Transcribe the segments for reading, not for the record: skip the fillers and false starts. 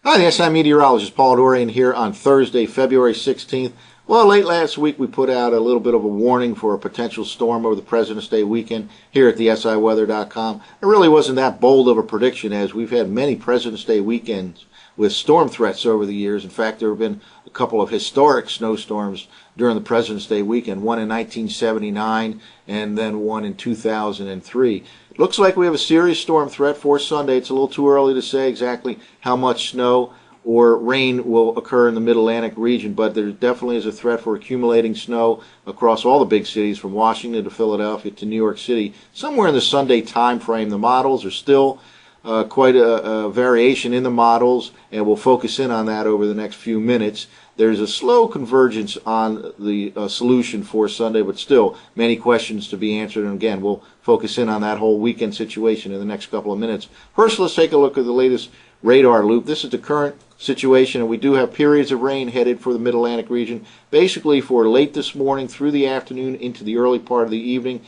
Hi, the SI meteorologist Paul Dorian here on Thursday, February 16th. Well, late last week we put out a little bit of a warning for a potential storm over the President's Day weekend here at the SIweather.com. It really wasn't that bold of a prediction, as we've had many President's Day weekends with storm threats over the years. In fact, there have been a couple of historic snowstorms during the President's Day weekend, one in 1979 and then one in 2003. It looks like we have a serious storm threat for Sunday. It's a little too early to say exactly how much snow or rain will occur in the Mid-Atlantic region, but there definitely is a threat for accumulating snow across all the big cities from Washington to Philadelphia to New York City. Somewhere in the Sunday time frame. The models are still quite a variation in the models, and we'll focus in on that over the next few minutes. There's a slow convergence on the solution for Sunday, but still many questions to be answered. And again, we'll focus in on that whole weekend situation in the next couple of minutes. First, let's take a look at the latest radar loop. This is the current situation, and we do have periods of rain headed for the Mid-Atlantic region, basically for late this morning through the afternoon into the early part of the evening.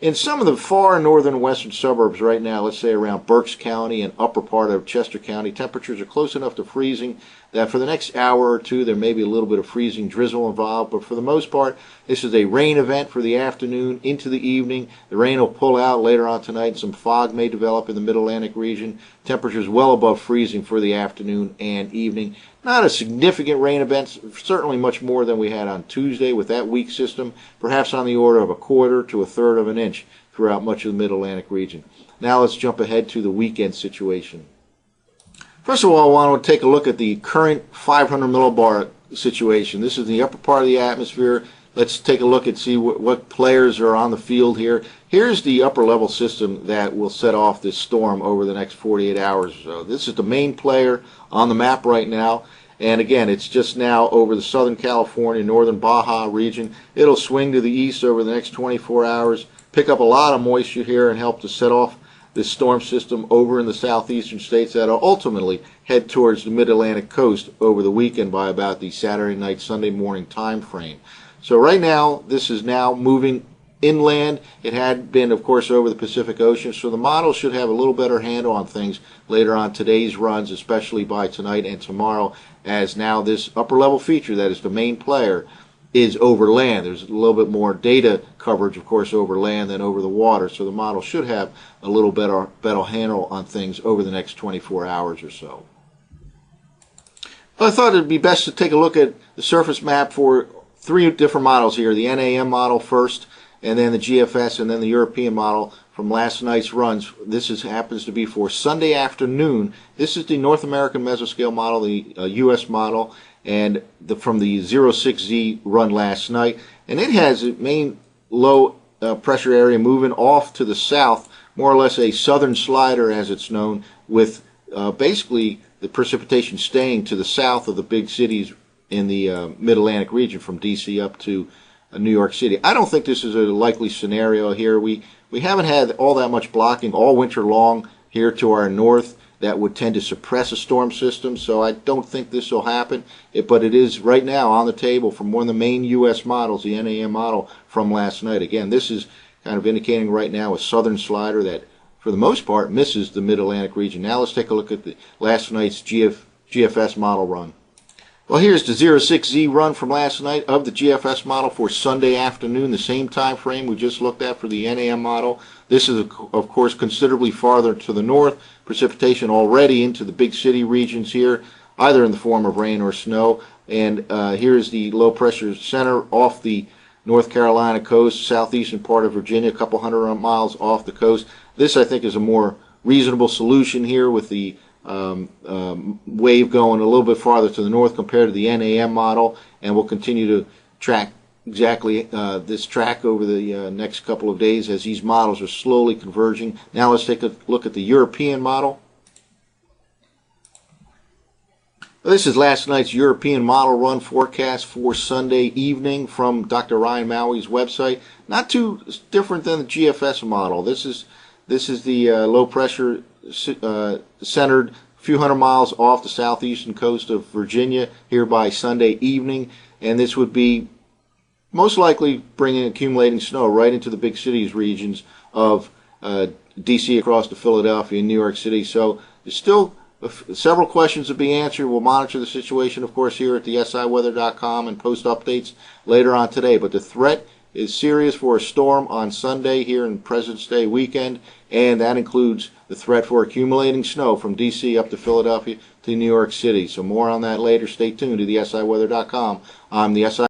In some of the far northern western suburbs right now, let's say around Berks County and upper part of Chester County, temperatures are close enough to freezing that for the next hour or two there may be a little bit of freezing drizzle involved, but for the most part this is a rain event for the afternoon into the evening. The rain will pull out later on tonight and some fog may develop in the Mid-Atlantic region. Temperatures well above freezing for the afternoon and evening. Not a significant rain event, certainly much more than we had on Tuesday with that weak system, perhaps on the order of a quarter to a third of an inch throughout much of the Mid-Atlantic region. Now let's jump ahead to the weekend situation. First of all, I want to take a look at the current 500 millibar situation. This is the upper part of the atmosphere. Let's take a look and see what players are on the field here. Here's the upper level system that will set off this storm over the next 48 hours or so. This is the main player on the map right now. And again, it's just now over the Southern California, northern Baja region. It'll swing to the east over the next 24 hours, pick up a lot of moisture here and help to set off this storm system over in the southeastern states that'll ultimately head towards the mid-Atlantic coast over the weekend by about the Saturday night, Sunday morning time frame. So right now, this is now moving inland. It had been, of course, over the Pacific Ocean, so the model should have a little better handle on things later on today's runs, especially by tonight and tomorrow, as now this upper level feature that is the main player is over land. There's a little bit more data coverage, of course, over land than over the water, so the model should have a little better handle on things over the next 24 hours or so. Well, I thought it'd be best to take a look at the surface map for three different models here, the NAM model first, and then the GFS, and then the European model from last night's runs. This happens to be for Sunday afternoon. This is the North American mesoscale model, the US model, and from the 06Z run last night. And it has a main low pressure area moving off to the south, more or less a southern slider as it's known, with basically the precipitation staying to the south of the big cities in the Mid-Atlantic region from DC up to New York City. I don't think this is a likely scenario here. We haven't had all that much blocking all winter long here to our north that would tend to suppress a storm system, so I don't think this will happen. But it is right now on the table from one of the main U.S. models, the NAM model from last night. Again, this is kind of indicating right now a southern slider that, for the most part, misses the Mid-Atlantic region. Now let's take a look at the last night's GFS model run. Well, here's the 06Z run from last night of the GFS model for Sunday afternoon, the same time frame we just looked at for the NAM model. This is, of course, considerably farther to the north. Precipitation already into the big city regions here, either in the form of rain or snow. And here's the low pressure center off the North Carolina coast, southeastern part of Virginia, a couple hundred miles off the coast. This, I think, is a more reasonable solution here with the wave going a little bit farther to the north compared to the NAM model, and we'll continue to track exactly this track over the next couple of days as these models are slowly converging. Now let's take a look at the European model. This is last night's European model run forecast for Sunday evening from Dr. Ryan Maui's website. Not too different than the GFS model. This is the low pressure centered a few hundred miles off the southeastern coast of Virginia here by Sunday evening, and this would be most likely bringing accumulating snow right into the big cities regions of DC across to Philadelphia and New York City. So there's still several questions to be answered. We'll monitor the situation, of course, here at the SIweather.com and post updates later on today. But the threat is serious for a storm on Sunday here in President's Day weekend, and that includes the threat for accumulating snow from D.C. up to Philadelphia to New York City. So more on that later. Stay tuned to the SIweather.com. I'm the SI